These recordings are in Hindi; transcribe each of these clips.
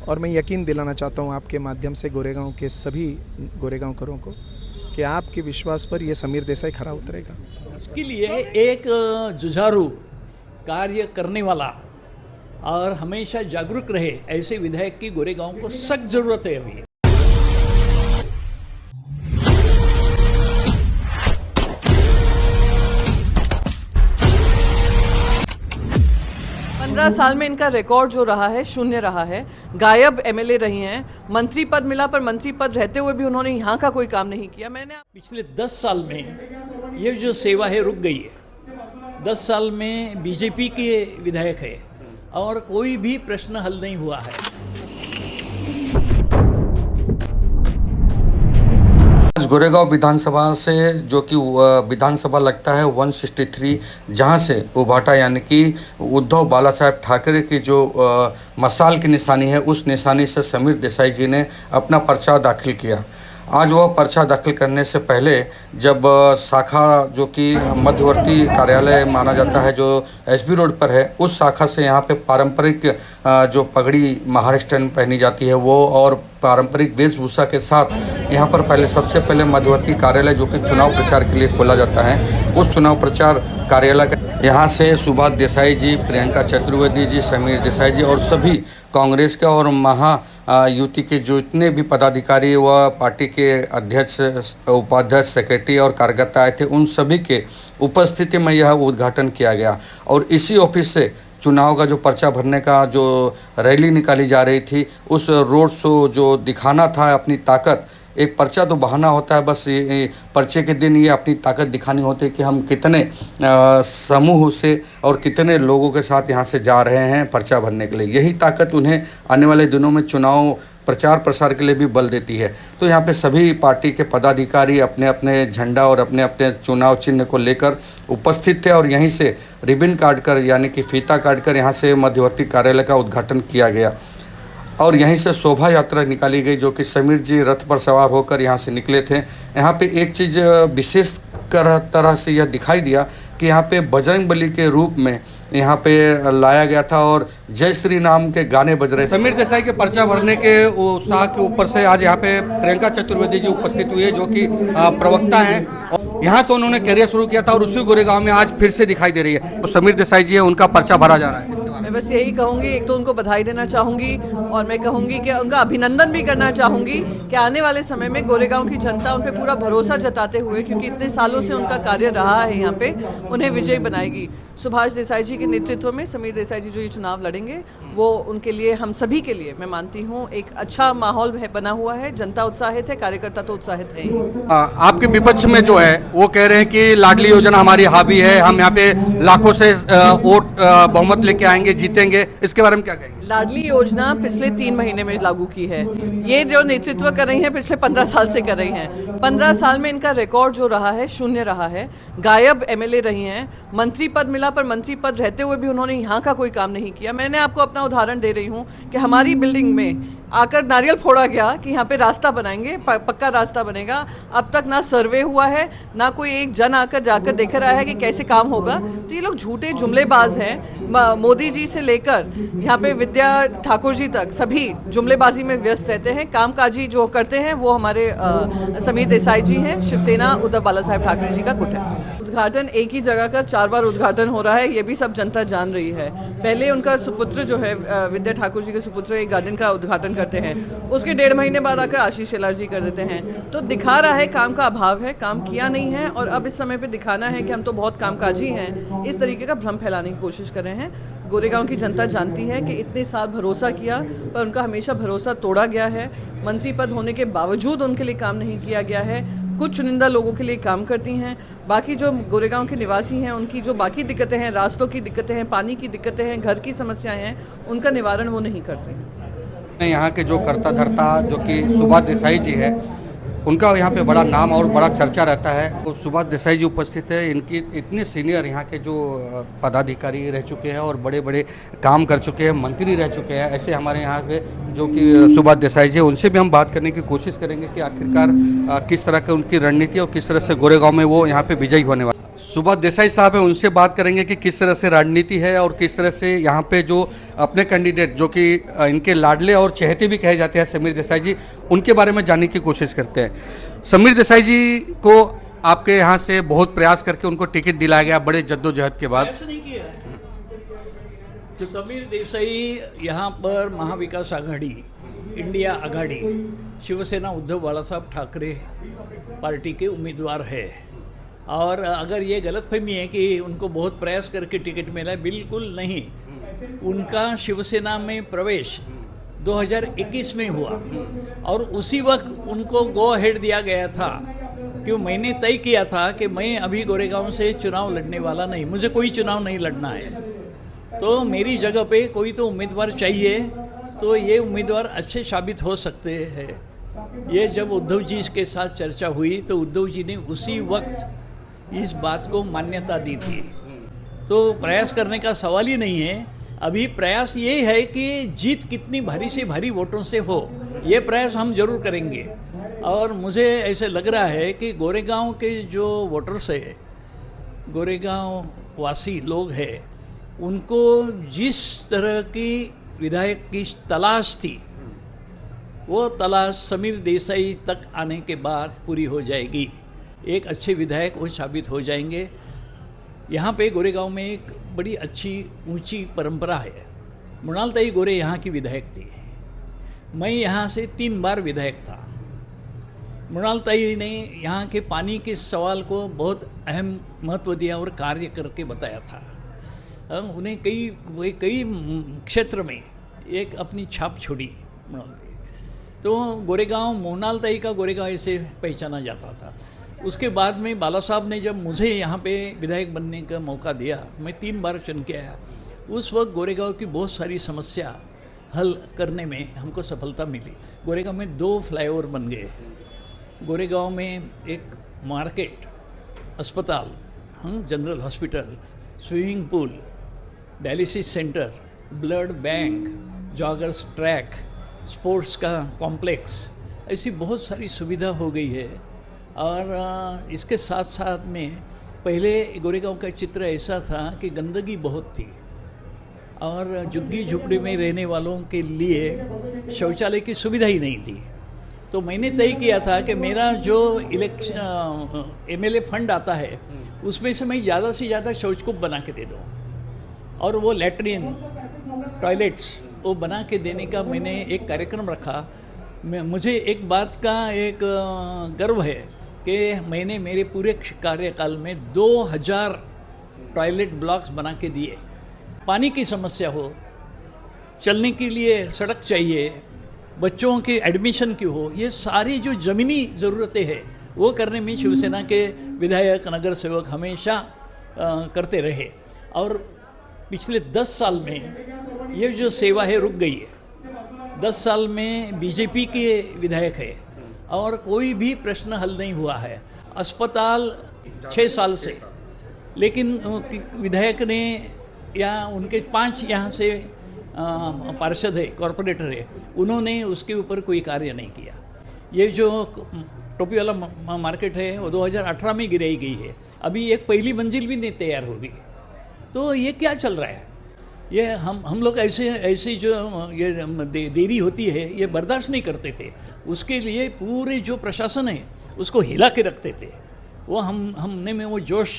और मैं यकीन दिलाना चाहता हूँ आपके माध्यम से गोरेगांव के सभी गोरेगांवकरों को कि आपके विश्वास पर ये समीर देसाई खरा उतरेगा। इसके लिए एक जुझारू कार्य करने वाला और हमेशा जागरूक रहे ऐसे विधायक की गोरेगांव को सख्त जरूरत है अभी। 15 साल में इनका रिकॉर्ड जो रहा है शून्य रहा है। गायब एमएलए रही हैं, मंत्री पद मिला पर मंत्री पद रहते हुए भी उन्होंने यहाँ का कोई काम नहीं किया। पिछले 10 साल में ये जो सेवा है रुक गई है। 10 साल में बीजेपी के विधायक है और कोई भी प्रश्न हल नहीं हुआ है। गोरेगांव विधानसभा से जो कि विधानसभा लगता है 163, जहां से उभाटा यानी कि उद्धव बाला साहेब ठाकरे की जो मशाल की निशानी है, उस निशानी से समीर देसाई जी ने अपना पर्चा दाखिल किया। आज वह पर्चा दाखिल करने से पहले जब शाखा जो कि मध्यवर्ती कार्यालय माना जाता है जो एसबी रोड पर है, उस शाखा से यहाँ पे पारंपरिक जो पगड़ी महाराष्ट्रन पहनी जाती है वो और पारंपरिक वेशभूषा के साथ यहाँ पर पहले सबसे पहले मध्यवर्ती कार्यालय जो कि चुनाव प्रचार के लिए खोला जाता है, उस चुनाव प्रचार कार्यालय यहाँ से सुभाष देसाई जी, प्रियंका चतुर्वेदी जी, समीर देसाई जी और सभी कांग्रेस के और महायुति के जो इतने भी पदाधिकारी व पार्टी के अध्यक्ष, उपाध्यक्ष, सेक्रेटरी और कार्यकर्ता आए थे, उन सभी के उपस्थिति में यह उद्घाटन किया गया। और इसी ऑफिस से चुनाव का जो पर्चा भरने का जो रैली निकाली जा रही थी, उस रोड शो जो दिखाना था अपनी ताकत, एक पर्चा तो बहाना होता है, बस ये पर्चे के दिन ये अपनी ताकत दिखानी होती है कि हम कितने समूह से और कितने लोगों के साथ यहाँ से जा रहे हैं पर्चा भरने के लिए। यही ताकत उन्हें आने वाले दिनों में चुनाव प्रचार प्रसार के लिए भी बल देती है। तो यहाँ पे सभी पार्टी के पदाधिकारी अपने अपने झंडा और अपने अपने चुनाव चिन्ह को लेकर उपस्थित थे और यहीं से रिबन काट कर यानी कि फीता काट कर यहाँ से मध्यवर्ती कार्यालय का उद्घाटन किया गया और यहीं से शोभा यात्रा निकाली गई जो कि समीर जी रथ पर सवार होकर यहाँ से निकले थे। यहाँ पे एक चीज़ विशेष तरह से यह दिखाई दिया कि यहाँ पे बजरंगबली के रूप में यहाँ पे लाया गया था और जय श्री राम के गाने बज रहे थे। समीर देसाई के पर्चा भरने के उत्साह के ऊपर से आज यहाँ पे प्रियंका चतुर्वेदी जी उपस्थित हुई है जो कि प्रवक्ता हैं। यहाँ से उन्होंने करियर शुरू किया था और उसी गोरेगांव में आज फिर से दिखाई दे रही है। तो समीर देसाई जी है, उनका पर्चा भरा जा रहा है। मैं बस यही कहूँगी, एक तो उनको बधाई देना चाहूँगी और मैं कहूँगी कि उनका अभिनंदन भी करना चाहूँगी कि आने वाले समय में गोरेगांव की जनता उन पर पूरा भरोसा जताते हुए, क्योंकि इतने सालों से उनका कार्य रहा है यहाँ पे, उन्हें विजयी बनाएगी। सुभाष देसाई जी के नेतृत्व में समीर देसाई जी जो ये चुनाव लड़ेंगे वो उनके लिए, हम सभी के लिए मैं मानती हूँ एक अच्छा माहौल बना हुआ है। जनता उत्साहित है, कार्यकर्ता तो उत्साहित है ही। आपके विपक्ष में जो है वो कह रहे हैं कि लाडली योजना हमारी हावी है, हम यहाँ पे लाखों से वोट बहुमत लेके आएंगे, जीतेंगे। इसके बारे में क्या कहेंगे? लाडली योजना पिछले 3 महीने में लागू की है। ये जो नेतृत्व कर रही हैं पिछले 15 साल से कर रही हैं। 15 साल में इनका रिकॉर्ड जो रहा है शून्य रहा है। गायब एमएलए रही हैं, मंत्री पद मिला पर मंत्री पद रहते हुए भी उन्होंने यहाँ का कोई काम नहीं किया। मैंने आपको अपना उदाहरण दे रही हूँ कि हमारी बिल्डिंग में आकर नारियल फोड़ा गया कि यहाँ पे रास्ता बनाएंगे, पक्का रास्ता बनेगा। अब तक ना सर्वे हुआ है, ना कोई एक जन आकर जाकर देख रहा है कि कैसे काम होगा। तो ये लोग झूठे जुमलेबाज हैं। मोदी जी से लेकर यहाँ पे विद्या ठाकुर जी तक सभी जुमलेबाजी में व्यस्त रहते हैं। कामकाजी जो करते हैं वो हमारे समीर देसाई जी हैं। शिवसेना उद्धव बाला साहेब ठाकरे जी का गुट है। उद्घाटन एक ही जगह का 4 बार उद्घाटन हो रहा है, ये भी सब जनता जान रही है। पहले उनका सुपुत्र जो है विद्या ठाकुर जी के सुपुत्र एक गार्डन का उद्घाटन करते हैं, उसके 1.5 महीने बाद आकर आशीष शेलार जी कर देते हैं। तो दिखा रहा है काम का अभाव है, काम किया नहीं है और अब इस समय पे दिखाना है कि हम तो बहुत कामकाजी हैं। इस तरीके का भ्रम फैलाने की कोशिश कर रहे हैं। गोरेगांव की जनता जानती है कि इतने साल भरोसा किया पर उनका हमेशा भरोसा तोड़ा गया है। मंत्री पद होने के बावजूद उनके लिए काम नहीं किया गया है। कुछ चुनिंदा लोगों के लिए काम करती हैं, बाकी जो गोरेगांव के निवासी हैं उनकी जो बाकी दिक्कतें हैं, रास्तों की दिक्कतें हैं, पानी की दिक्कतें हैं, घर की समस्याएं हैं, उनका निवारण वो नहीं करते। यहाँ के जो कर्ता धर्ता जो कि सुभाष देसाई जी है, उनका यहाँ पे बड़ा नाम और बड़ा चर्चा रहता है। तो सुभाष देसाई जी उपस्थित है। इनकी इतने सीनियर यहाँ के जो पदाधिकारी रह चुके हैं और बड़े बड़े काम कर चुके हैं, मंत्री रह चुके हैं, ऐसे हमारे यहाँ के जो कि सुभाष देसाई जी, उनसे भी हम बात करने की कोशिश करेंगे कि आखिरकार किस तरह की उनकी रणनीति और किस तरह से गोरेगांव में वो यहाँ पे विजयी होने वाले। सुभाष देसाई साहब है, उनसे बात करेंगे कि किस तरह से राजनीति है और किस तरह से यहाँ पे जो अपने कैंडिडेट जो कि इनके लाडले और चहेते भी कहे जाते हैं समीर देसाई जी, उनके बारे में जानने की कोशिश करते हैं। समीर देसाई जी को आपके यहाँ से बहुत प्रयास करके उनको टिकट दिलाया गया बड़े जद्दोजहद के बाद। ऐसा नहीं किया है। समीर देसाई यहाँ पर महाविकास आघाड़ी, इंडिया आघाड़ी, शिवसेना उद्धव बालासाहब ठाकरे पार्टी के उम्मीदवार है। और अगर ये गलतफहमी है कि उनको बहुत प्रयास करके टिकट मिला है, बिल्कुल नहीं। उनका शिवसेना में प्रवेश 2021 में हुआ और उसी वक्त उनको गो अहेड दिया गया था कि मैंने तय किया था कि मैं अभी गोरेगांव से चुनाव लड़ने वाला नहीं, मुझे कोई चुनाव नहीं लड़ना है। तो मेरी जगह पे कोई तो उम्मीदवार चाहिए, तो ये उम्मीदवार अच्छे साबित हो सकते हैं। ये जब उद्धव जी के साथ चर्चा हुई तो उद्धव जी ने उसी वक्त इस बात को मान्यता दी थी। तो प्रयास करने का सवाल ही नहीं है। अभी प्रयास ये है कि जीत कितनी भारी से भारी वोटों से हो, ये प्रयास हम जरूर करेंगे। और मुझे ऐसे लग रहा है कि गोरेगांव के जो वोटर्स है, गोरेगांव वासी लोग हैं, उनको जिस तरह की विधायक की तलाश थी, वो तलाश समीर देसाई तक आने के बाद पूरी हो जाएगी। एक अच्छे विधायक वो साबित हो जाएंगे। यहाँ पे गोरेगांव में एक बड़ी अच्छी ऊंची परंपरा है। मृणालताई गोरे यहाँ की विधायक थी। मैं यहाँ से 3 बार विधायक था। मृणालताई ने यहाँ के पानी के सवाल को बहुत अहम महत्व दिया और कार्य करके बताया था। उन्हें कई क्षेत्र में एक अपनी छाप छोड़ी मृणालताई। तो गोरेगांव, मृणालताई का गोरेगांव ऐसे पहचाना जाता था। उसके बाद में बाला साहब ने जब मुझे यहाँ पे विधायक बनने का मौका दिया, मैं 3 बार चुन के आया। उस वक्त गोरेगांव की बहुत सारी समस्या हल करने में हमको सफलता मिली। गोरेगांव में 2 फ्लाईओवर बन गए। गोरेगांव में एक मार्केट, अस्पताल, general hospital, swimming pool, dialysis centre, blood bank, joggers track, sports का कॉम्प्लेक्स, ऐसी बहुत सारी सुविधा हो गई है। और इसके साथ साथ में पहले गोरेगांव का चित्र ऐसा था कि गंदगी बहुत थी और झुग्गी झुपड़ी में रहने वालों के लिए शौचालय की सुविधा ही नहीं थी। तो मैंने तय किया था कि मेरा जो MLA फंड आता है उसमें से मैं ज़्यादा से ज़्यादा शौचकूप बना के दे दूँ और वो लैट्रिन, टॉयलेट्स वो बना के देने का मैंने एक कार्यक्रम रखा। मुझे एक बात का एक गर्व है कि मैंने मेरे पूरे कार्यकाल में 2000 टॉयलेट ब्लॉक्स बना के दिए। पानी की समस्या हो, चलने के लिए सड़क चाहिए, बच्चों के एडमिशन की हो, ये सारी जो ज़मीनी ज़रूरतें हैं वो करने में शिवसेना के विधायक, नगर सेवक हमेशा करते रहे। और पिछले 10 साल में ये जो सेवा है रुक गई है। 10 साल में बीजेपी के विधायक है और कोई भी प्रश्न हल नहीं हुआ है। अस्पताल 6 साल से, लेकिन विधायक ने या उनके 5 यहाँ से पार्षद है, कॉरपोरेटर है, उन्होंने उसके ऊपर कोई कार्य नहीं किया। ये जो टोपी वाला मार्केट है वो 2018 में गिराई गई है, अभी एक पहली मंजिल भी नहीं तैयार होगी। तो ये क्या चल रहा है? ये हम लोग ऐसे जो ये देरी होती है ये बर्दाश्त नहीं करते थे। उसके लिए पूरे जो प्रशासन है उसको हिला के रखते थे। वो हमने में वो जोश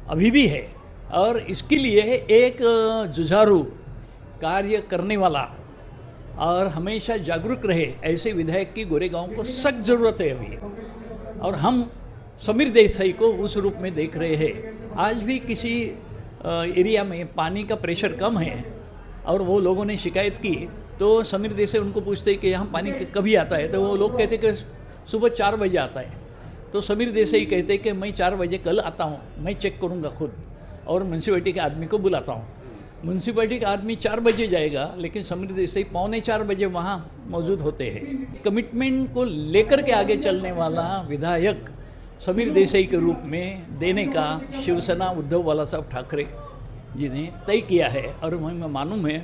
अभी भी है और इसके लिए एक जुझारू कार्य करने वाला और हमेशा जागरूक रहे ऐसे विधायक की गोरेगांव को सख्त ज़रूरत है अभी। और हम समीर देसाई को उस रूप में देख रहे हैं। आज भी किसी एरिया में पानी का प्रेशर कम है और वो लोगों ने शिकायत की तो समीर देसाई उनको पूछते कि यहाँ पानी कभी आता है, तो वो लोग कहते कि सुबह 4 बजे आता है। तो समीर देसाई कहते कि मैं 4 बजे कल आता हूँ, मैं चेक करूँगा खुद और म्यूनसिपैलिटी के आदमी को बुलाता हूँ। म्यूनसिपैलिटी का आदमी 4 बजे जाएगा, लेकिन समीर देसाई 3:45 बजे वहाँ मौजूद होते हैं। कमिटमेंट को लेकर के आगे चलने वाला विधायक समीर देसाई के रूप में देने का शिवसेना उद्धव बालासाहब ठाकरे जी ने तय किया है। और मैं मालूम है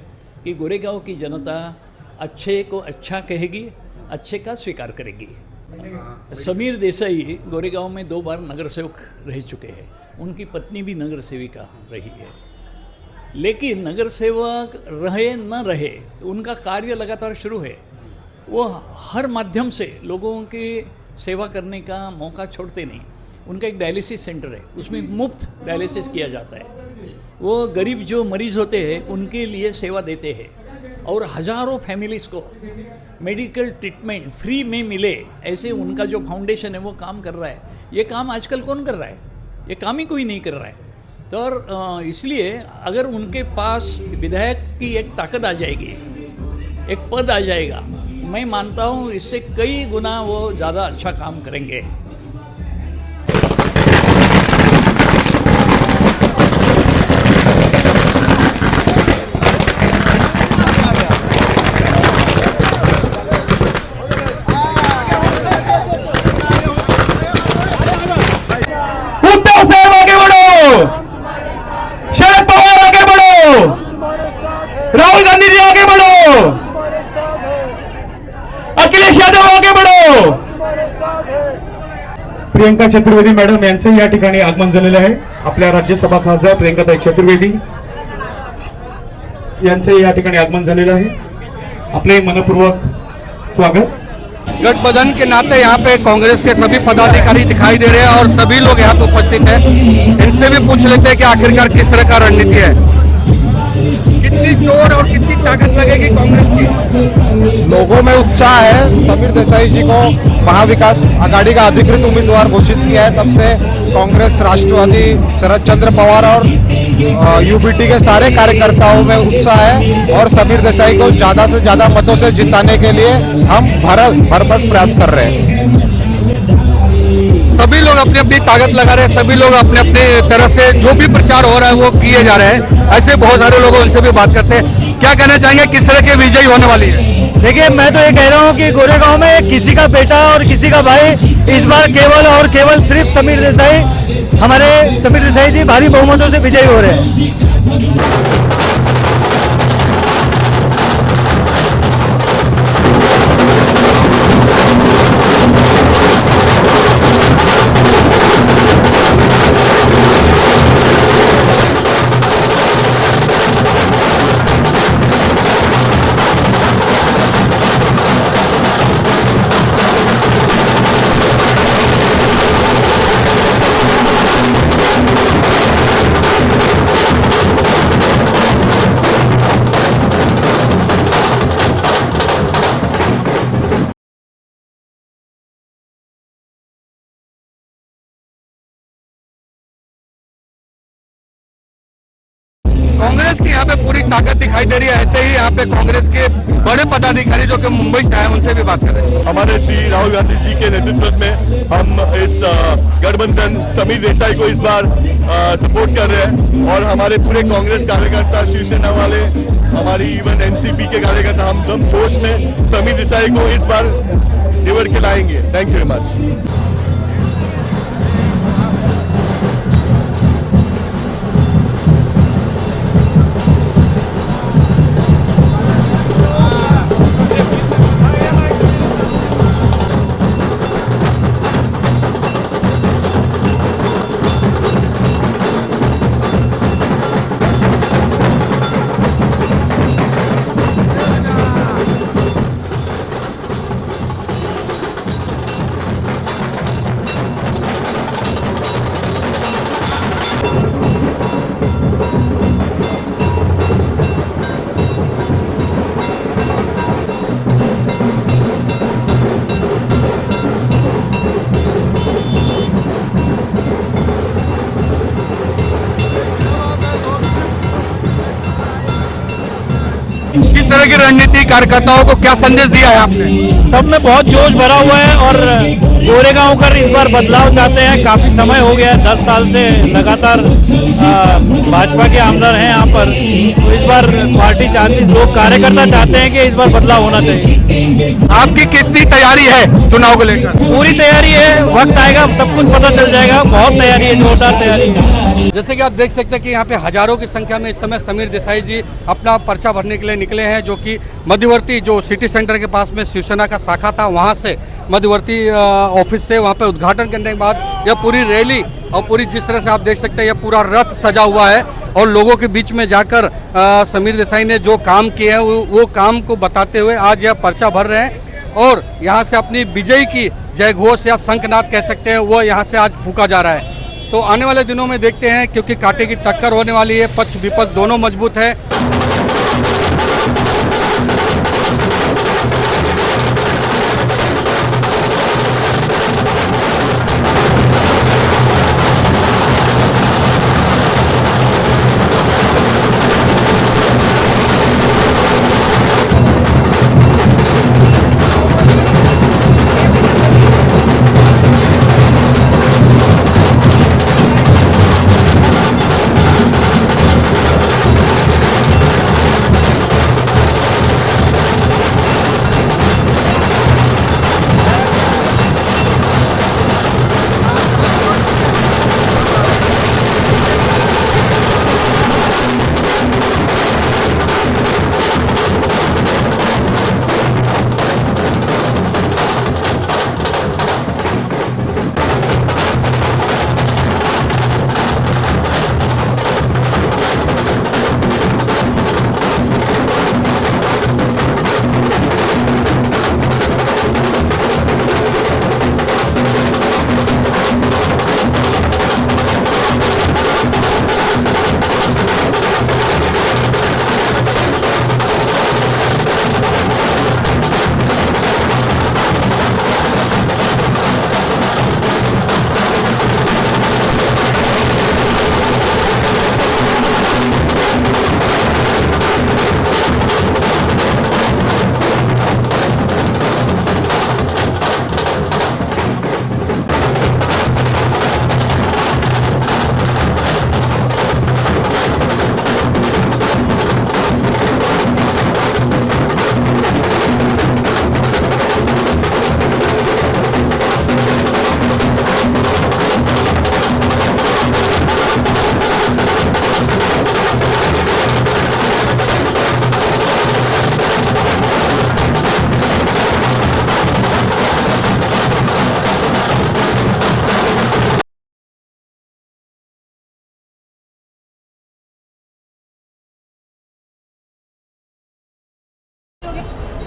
कि गोरेगांव की जनता अच्छे को अच्छा कहेगी, अच्छे का स्वीकार करेगी। समीर देसाई गोरेगांव में 2 बार नगर सेवक रह चुके हैं। उनकी पत्नी भी नगर सेविका रही है। लेकिन नगर सेवक रहे न रहे, उनका कार्य लगातार शुरू है। वो हर माध्यम से लोगों की सेवा करने का मौका छोड़ते नहीं। उनका एक डायलिसिस सेंटर है, उसमें मुफ्त डायलिसिस किया जाता है। वो गरीब जो मरीज़ होते हैं उनके लिए सेवा देते हैं और हज़ारों फैमिलीज़ को मेडिकल ट्रीटमेंट फ्री में मिले, ऐसे उनका जो फाउंडेशन है वो काम कर रहा है। ये काम आजकल कौन कर रहा है? ये काम ही कोई नहीं कर रहा है। तो और इसलिए अगर उनके पास विधायक की एक ताकत आ जाएगी, एक पद आ जाएगा, मैं मानता हूँ इससे कई गुना वो ज़्यादा अच्छा काम करेंगे। उद्धव साहब आगे बढ़ो, शरद पवार आगे बढ़ो, राहुल गांधी जी आगे बढ़ो, अखिलेश यादव आगे बढ़ो। प्रियंका चतुर्वेदी मॅडम यांचे या ठिकाणी आगमन झालेले आहे। आपल्या राज्यसभा खासदार प्रियंकाताई चतुर्वेदी यांचे या ठिकाणी आगमन झालेले आहे। आपले मनपूर्वक स्वागत। गठबंधन के नाते यहाँ पे कांग्रेस के सभी पदाधिकारी दिखाई दे रहे हैं और सभी लोग यहाँ पे उपस्थित हैं। इनसे भी पूछ लेते हैं कि आखिरकार किस तरह का रणनीति है, कितनी जोर और कितनी ताकत लगेगी कांग्रेस की। लोगों में उत्साह है। समीर देसाई जी को महाविकास आघाड़ी का अधिकृत उम्मीदवार घोषित किया है, तब से कांग्रेस, राष्ट्रवादी, शरद चंद्र पवार और यूबीटी के सारे कार्यकर्ताओं में उत्साह है और समीर देसाई को ज्यादा से ज्यादा मतों से जिताने के लिए हम भरपूर प्रयास कर रहे हैं। सभी लोग अपनी अपनी ताकत लगा रहे हैं, सभी लोग अपने अपने तरह से जो भी प्रचार हो रहा है वो किए जा रहे हैं। ऐसे बहुत सारे लोग उनसे भी बात करते हैं। क्या कहना चाहेंगे, किस तरह की विजयी होने वाली है? देखिए, मैं तो ये कह रहा हूँ कि गोरेगांव में किसी का बेटा और किसी का भाई, इस बार केवल और केवल सिर्फ समीर देसाई, हमारे समीर देसाई जी भारी बहुमतों से विजयी हो रहे हैं। कांग्रेस की यहाँ पे पूरी ताकत दिखाई दे रही है। ऐसे ही यहाँ पे कांग्रेस के बड़े पदाधिकारी जो कि मुंबई से आए उनसे भी बात कर रहे हैं। हमारे श्री राहुल गांधी जी के नेतृत्व में हम इस गठबंधन समीर देसाई को इस बार सपोर्ट कर रहे हैं और हमारे पूरे कांग्रेस कार्यकर्ता, शिवसेना वाले, हमारी इवन एनसीपी के कार्यकर्ता, हम सब जोश में समीर देसाई को इस बार निवड़ के लाएंगे। Thank you very much. किस तरह की रणनीति, कार्यकर्ताओं को क्या संदेश दिया है आपने? सब में बहुत जोश भरा हुआ है और गोरेगांव कर इस बार बदलाव चाहते हैं। काफी समय हो गया है, 10 साल से लगातार भाजपा के आमदार हैं यहाँ पर। तो इस बार पार्टी चाहती, लोग कार्यकर्ता चाहते हैं कि इस बार बदलाव होना चाहिए। आपकी कितनी तैयारी है चुनाव को लेकर? पूरी तैयारी है, वक्त आएगा सब कुछ पता चल जाएगा। बहुत तैयारी है, जोरदार तैयारी है। जैसे कि आप देख सकते हैं कि यहाँ पे हजारों की संख्या में इस समय समीर देसाई जी अपना पर्चा भरने के लिए निकले हैं, जो कि मध्यवर्ती जो सिटी सेंटर के पास में शिवसेना का शाखा था वहाँ से मध्यवर्ती ऑफिस से वहाँ पे उद्घाटन करने के बाद यह पूरी रैली और पूरी जिस तरह से आप देख सकते हैं यह पूरा रथ सजा हुआ है और लोगों के बीच में जाकर समीर देसाई ने जो काम किए हैं वो काम को बताते हुए आज यह पर्चा भर रहे हैं और यहाँ से अपनी विजय की जय घोष या शंखनाद कह सकते हैं वो यहाँ से आज फूका जा रहा है। तो आने वाले दिनों में देखते हैं, क्योंकि कांटे की टक्कर होने वाली है, पक्ष विपक्ष दोनों मजबूत है।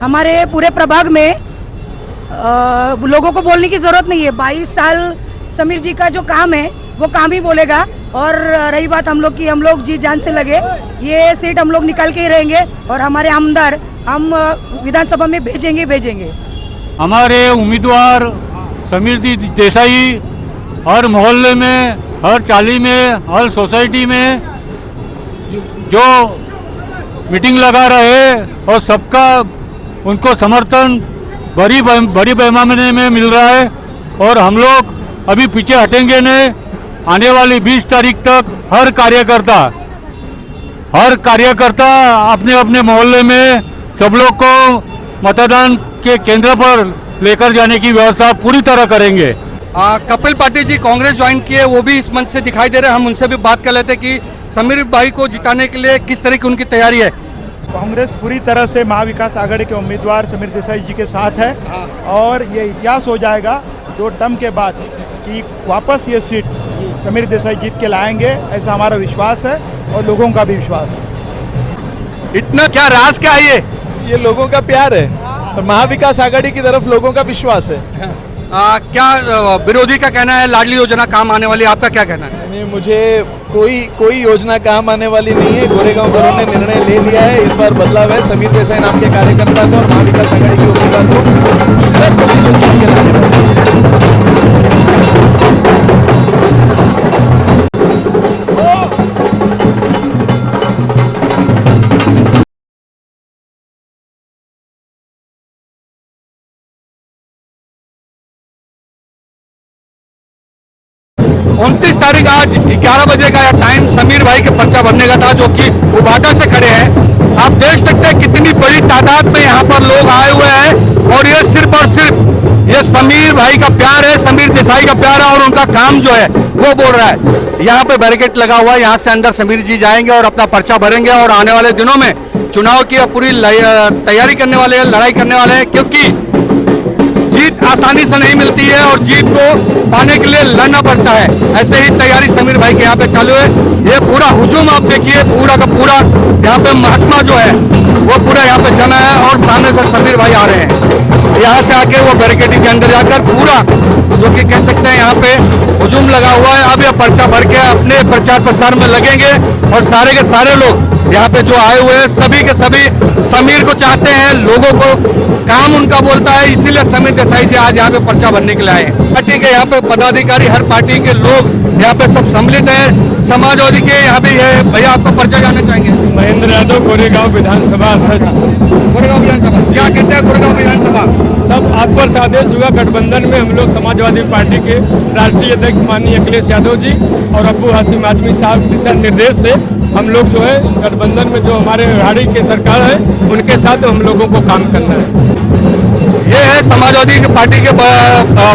हमारे पूरे प्रभाग में लोगों को बोलने की ज़रूरत नहीं है। 22 साल समीर जी का जो काम है वो काम ही बोलेगा। और रही बात हम लोग की, हम लोग जी जान से लगे ये सीट हम लोग निकाल के ही रहेंगे और हमारे आमदार हम विधानसभा में भेजेंगे। हमारे उम्मीदवार समीर देसाई हर मोहल्ले में, हर चाली में, हर सोसाइटी में जो मीटिंग लगा रहे और सबका उनको समर्थन बड़ी पैमाने में मिल रहा है और हम लोग अभी पीछे हटेंगे नहीं। आने वाली 20 तारीख तक हर कार्यकर्ता अपने अपने मोहल्ले में सब लोग को मतदान के केंद्र पर लेकर जाने की व्यवस्था पूरी तरह करेंगे। कपिल पाटिल जी कांग्रेस ज्वाइन किए, वो भी इस मंच से दिखाई दे रहे हैं। हम उनसे भी बात कर लेते कि समीर भाई को जिताने के लिए किस तरह की उनकी तैयारी है। कांग्रेस पूरी तरह से महाविकास आघाड़ी के उम्मीदवार समीर देसाई जी के साथ है और ये इतिहास हो जाएगा 2 टर्म के बाद कि वापस ये सीट समीर देसाई जीत के लाएंगे, ऐसा हमारा विश्वास है और लोगों का भी विश्वास है। इतना क्या राज क्या है ये लोगों का प्यार है और महाविकास आघाड़ी की तरफ लोगों का विश्वास है। क्या विरोधी का कहना है लाडली योजना काम आने वाली, आपका क्या कहना है? नहीं, मुझे कोई योजना काम आने वाली नहीं है। गोरेगांव करों ने निर्णय ले लिया है, इस बार बदलाव है। समीर देसाई नाम के कार्यकर्ता को और महाविकास आघाड़ी के उम्मीदवार को 100% चुन के लाने वाले। 29 तारीख आज 11 बजे का टाइम समीर भाई के पर्चा भरने का था, जो कि उबाटा से खड़े हैं। आप देख सकते हैं कितनी बड़ी तादाद में यहाँ पर लोग आए हुए हैं और ये सिर्फ और सिर्फ ये समीर भाई का प्यार है, समीर देसाई का प्यार है और उनका काम जो है वो बोल रहा है। यहाँ पे बैरिकेड लगा हुआ है, यहाँ से अंदर समीर जी जाएंगे और अपना पर्चा भरेंगे और आने वाले दिनों में चुनाव की पूरी तैयारी करने वाले हैं, लड़ाई करने वाले हैं, क्योंकि जीत आसानी से नहीं मिलती है और जीत को पाने के लिए लड़ना पड़ता है। ऐसे ही तैयारी समीर भाई के यहाँ पे चालू है। ये पूरा हुजूम आप देखिए, पूरा का पूरा यहाँ पे महात्मा जो है वो पूरा यहाँ पे जमा है और सामने से समीर भाई आ रहे हैं। यहाँ से आके वो बैरिकेड के अंदर जाकर पूरा जो कि कह सकते हैं यहाँ पे हुजूम लगा हुआ है। अब ये पर्चा भर के अपने प्रचार प्रसार में लगेंगे और सारे के सारे लोग यहाँ पे जो आए हुए हैं सभी के सभी समीर को चाहते हैं, लोगों को काम उनका बोलता है, इसीलिए समीर देसाई जी आज यहाँ पे पर्चा भरने के लिए आए हैं। पार्टी के यहाँ पे पदाधिकारी, हर पार्टी के लोग यहाँ पे सब सम्मिलित है। समाजवादी के यहाँ पे है। भैया आपको पर्चा जानना चाहेंगे? महेंद्र यादव, गोरेगांव विधानसभा अध्यक्ष। गोरेगांव विधानसभा क्या कहते हैं? गोरेगांव विधानसभा सब आप पर से आदेश हुआ, गठबंधन में हम लोग समाजवादी पार्टी के राष्ट्रीय अध्यक्ष माननीय अखिलेश यादव जी और अब्बू हाशिम आजमी साहब दिशा निर्देश से हम लोग जो है गठबंधन में जो हमारे हाड़ी की सरकार है उनके साथ हम लोगों को काम करना है। ये है समाजवादी पार्टी के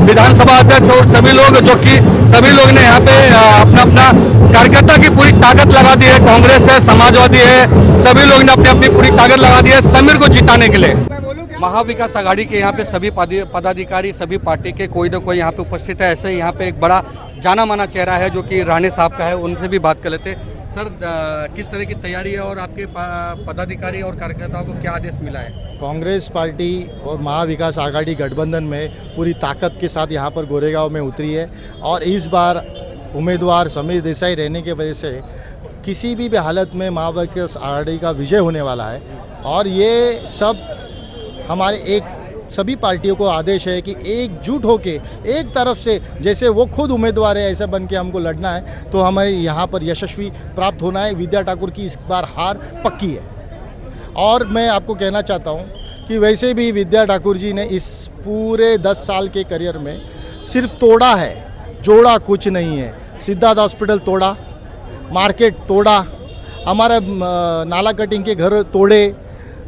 विधानसभा अध्यक्ष और सभी लोग, जो कि सभी लोग ने यहाँ पे अपना अपना कार्यकर्ता की पूरी ताकत लगा दी है। कांग्रेस है, समाजवादी है, सभी लोग ने अपनी अपनी पूरी ताकत लगा दी है समीर को जिताने के लिए। महाविकास आघाड़ी के यहाँ पे सभी पदाधिकारी, सभी पार्टी के कोई ना कोई यहाँ पे उपस्थित है। ऐसे यहाँ पे एक बड़ा जाना माना चेहरा है जो कि राणे साहब का है, उनसे भी बात कर लेते हैं। सर, किस तरह की तैयारी है और आपके पदाधिकारी और कार्यकर्ताओं को क्या आदेश मिला है? कांग्रेस पार्टी और महाविकास आघाड़ी गठबंधन में पूरी ताकत के साथ यहाँ पर गोरेगांव में उतरी है और इस बार उम्मीदवार समीर देसाई रहने की वजह से किसी भी हालत में महाविकास आघाड़ी का विजय होने वाला है। और ये सब हमारे सभी पार्टियों को आदेश है कि एकजुट होके एक तरफ से, जैसे वो खुद उम्मीदवार है ऐसा बन के हमको लड़ना है, तो हमें यहाँ पर यशस्वी प्राप्त होना है। विद्या ठाकुर की इस बार हार पक्की है। और मैं आपको कहना चाहता हूँ कि वैसे भी विद्या ठाकुर जी ने इस पूरे 10 साल के करियर में सिर्फ तोड़ा है, जोड़ा कुछ नहीं है। सिद्धार्थ हॉस्पिटल तोड़ा, मार्केट तोड़ा, हमारा नाला कटिंग के घर तोड़े,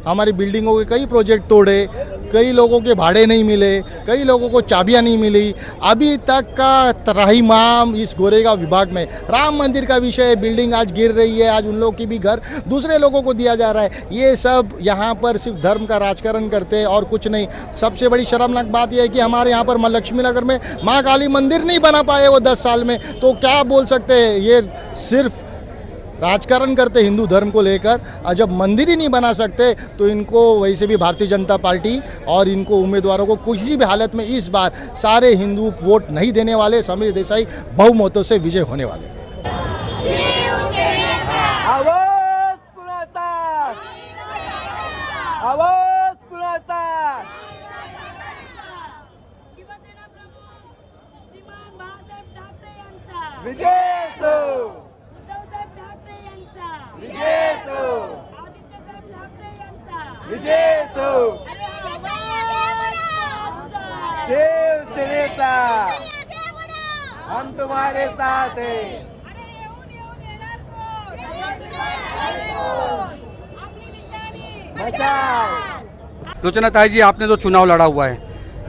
हमारी बिल्डिंगों के कई प्रोजेक्ट तोड़े, कई लोगों के भाड़े नहीं मिले, कई लोगों को चाबियां नहीं मिली। अभी तक का त्राहिमाम इस गोरेगांव विभाग में राम मंदिर का विषय, बिल्डिंग आज गिर रही है, आज उन लोगों की भी घर दूसरे लोगों को दिया जा रहा है। ये सब यहाँ पर सिर्फ धर्म का राजकारण करते हैं और कुछ नहीं। सबसे बड़ी शर्मनाक बात यह है कि हमारे यहाँ पर माँ लक्ष्मी नगर में माँ काली मंदिर नहीं बना पाए वो 10 साल में, तो क्या बोल सकते हैं? ये सिर्फ राजकारण करते हिंदू धर्म को लेकर। और जब मंदिर ही नहीं बना सकते तो इनको वैसे भी भारतीय जनता पार्टी और इनको उम्मीदवारों को किसी भी हालत में इस बार सारे हिंदू वोट नहीं देने वाले। समीर देसाई बहुमतों से विजय होने वाले। शिवसेनेचा हम तुम्हारे साथ हैं। लोचना ताई जी, आपने जो चुनाव लड़ा हुआ है,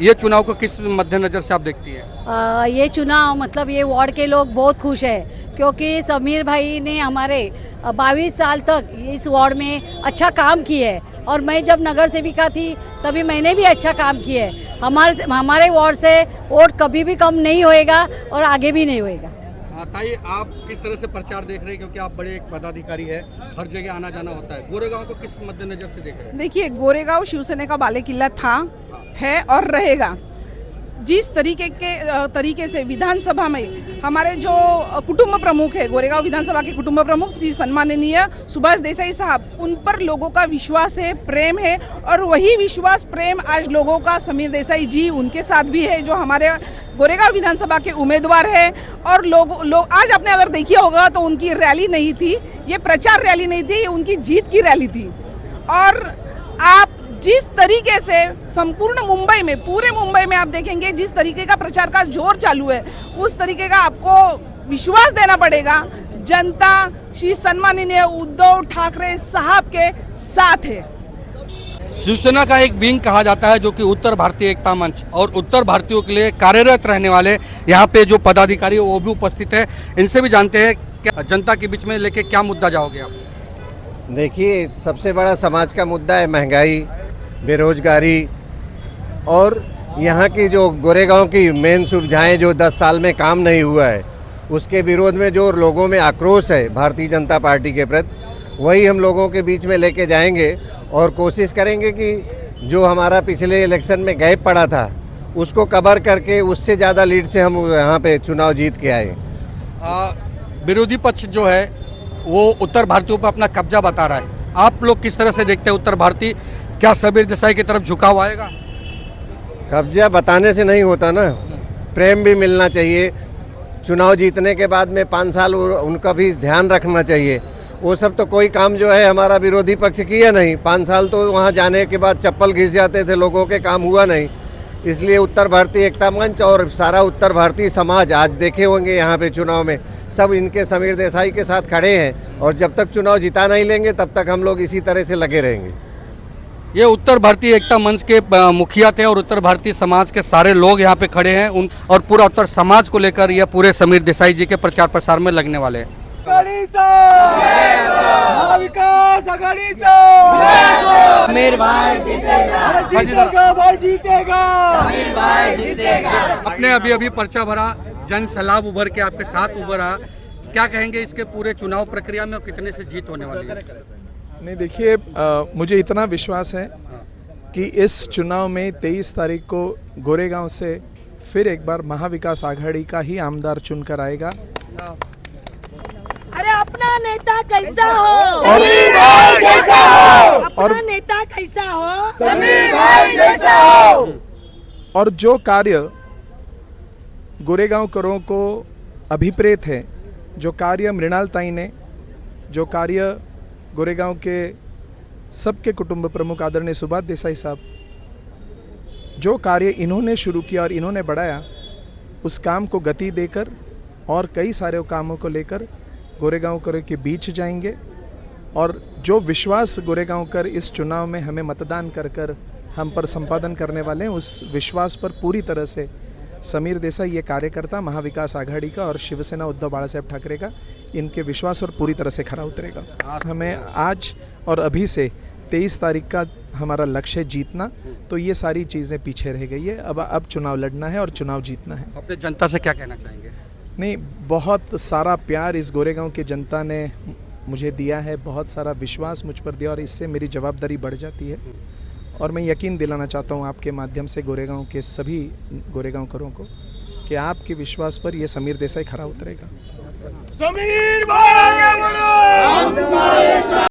ये चुनाव को किस मद्देनजर से आप देखती हैं? ये चुनाव मतलब ये वार्ड के लोग बहुत खुश है क्योंकि समीर भाई ने हमारे 22 साल तक इस वार्ड में अच्छा काम किया है और मैं जब नगर सेविका थी तभी मैंने भी अच्छा काम किया है। हमारे वार्ड से वोट कभी भी कम नहीं होएगा और आगे भी नहीं होएगा। ताई, आप किस तरह से प्रचार देख रहे हैं, क्योंकि आप बड़े एक पदाधिकारी है, हर जगह आना जाना होता है, गोरेगांव को किस मद्देनजर से देख रहे हैं? देखिए, गोरेगांव शिवसेना का बाले किला था, है और रहेगा। जिस तरीके से विधानसभा में हमारे जो कुटुंब प्रमुख है, गोरेगांव विधानसभा के कुटुंब प्रमुख श्री सम्माननीय सुभाष देसाई साहब, उन पर लोगों का विश्वास है, प्रेम है और वही विश्वास प्रेम आज लोगों का समीर देसाई जी उनके साथ भी है, जो हमारे गोरेगांव विधानसभा के उम्मीदवार है। और लोग आज आपने अगर देखिए होगा तो उनकी रैली नहीं थी, ये प्रचार रैली नहीं थी, ये उनकी जीत की रैली थी। और आप जिस तरीके से संपूर्ण मुंबई में, पूरे मुंबई में आप देखेंगे जिस तरीके का प्रचार का जोर चालू है, उस तरीके का आपको विश्वास देना पड़ेगा। जनता श्री सम्माननीय उद्धव ठाकरे साहब के साथ है। शिवसेना का एक विंग कहा जाता है जो कि उत्तर भारतीय एकता मंच, और उत्तर भारतीयों के लिए कार्यरत रहने वाले यहाँ पे जो पदाधिकारी वो भी उपस्थित है। इनसे भी जानते हैं क्या जनता के बीच में लेके क्या मुद्दा जाओगे आप? देखिए, सबसे बड़ा समाज का मुद्दा है महंगाई, बेरोजगारी और यहाँ की जो गोरेगांव की मेन सुविधाएं जो 10 साल में काम नहीं हुआ है, उसके विरोध में जो लोगों में आक्रोश है भारतीय जनता पार्टी के प्रति, वही हम लोगों के बीच में लेके जाएंगे और कोशिश करेंगे कि जो हमारा पिछले इलेक्शन में गैप पड़ा था उसको कवर करके उससे ज़्यादा लीड से हम यहाँ पे चुनाव जीत के आए। विरोधी पक्ष जो है वो उत्तर भारतीयों पर अपना कब्जा बता रहा है, आप लोग किस तरह से देखते हैं उत्तर भारतीय, क्या समीर देसाई की तरफ झुकाव आएगा? कब्जा बताने से नहीं होता ना, प्रेम भी मिलना चाहिए। चुनाव जीतने के बाद में 5 साल उनका भी ध्यान रखना चाहिए। वो सब तो कोई काम जो है हमारा विरोधी पक्ष किया नहीं। 5 साल तो वहाँ जाने के बाद चप्पल घिस जाते थे लोगों के, काम हुआ नहीं। इसलिए उत्तर भारतीय एकता मंच और सारा उत्तर भारतीय समाज, आज देखे होंगे यहाँ पे चुनाव में सब इनके समीर देसाई के साथ खड़े हैं, और जब तक चुनाव जिता नहीं लेंगे तब तक हम लोग इसी तरह से लगे रहेंगे। ये उत्तर भारतीय एकता मंच के मुखिया थे और उत्तर भारतीय समाज के सारे लोग यहाँ पे खड़े हैं और पूरा उत्तर समाज को लेकर यह पूरे समीर देसाई जी के प्रचार प्रसार में लगने वाले हैं। महाविकास आघाडीचा समीर भाई जीतेगा, जीतेगा भाई जीतेगा, समीर भाई जीतेगा। अपने अभी पर्चा भरा, जन सलाब उभर के आपके साथ उभरा, क्या कहेंगे इसके पूरे चुनाव प्रक्रिया में और कितने से जीत होने वाली है? नहीं, देखिए, मुझे इतना विश्वास है कि इस चुनाव में 23 तारीख को गोरेगांव से फिर एक बार महाविकास आघाड़ी का ही आमदार चुनकर आएगा। अरे अपना नेता कैसा हो, समीर भाई जैसा हो, अपना नेता कैसा हो, समीर भाई जैसा हो। और जो कार्य गोरेगांव करों को अभिप्रेत है, जो कार्य मृणाल ताई ने, जो कार्य गोरेगांव के सबके कुटुंब प्रमुख आदरणीय सुभाष देसाई साहब, जो कार्य इन्होंने शुरू किया और इन्होंने बढ़ाया, उस काम को गति देकर और कई सारे कामों को लेकर गोरेगांव करों के बीच जाएंगे। और जो विश्वास गोरेगांव कर इस चुनाव में हमें मतदान कर कर हम पर संपादन करने वाले हैं, उस विश्वास पर पूरी तरह से समीर देसाई ये कार्यकर्ता महाविकास आघाड़ी का और शिवसेना उद्धव बाला साहेब ठाकरे का, इनके विश्वास पर पूरी तरह से खरा उतरेगा। हमें आज और अभी से 23 तारीख का हमारा लक्ष्य जीतना, तो ये सारी चीज़ें पीछे रह गई है। अब चुनाव लड़ना है और चुनाव जीतना है। अपने जनता से क्या कहना चाहेंगे? नहीं, बहुत सारा प्यार इस गोरेगांव की जनता ने मुझे दिया है, बहुत सारा विश्वास मुझ पर दिया, और इससे मेरी जवाबदारी बढ़ जाती है। और मैं यकीन दिलाना चाहता हूँ आपके माध्यम से गोरेगांव के सभी गोरेगांव करों को कि आपके विश्वास पर ये समीर देसाई खरा उतरेगा। समीर भाई आगे बढ़ो, हम तुम्हारे साथ।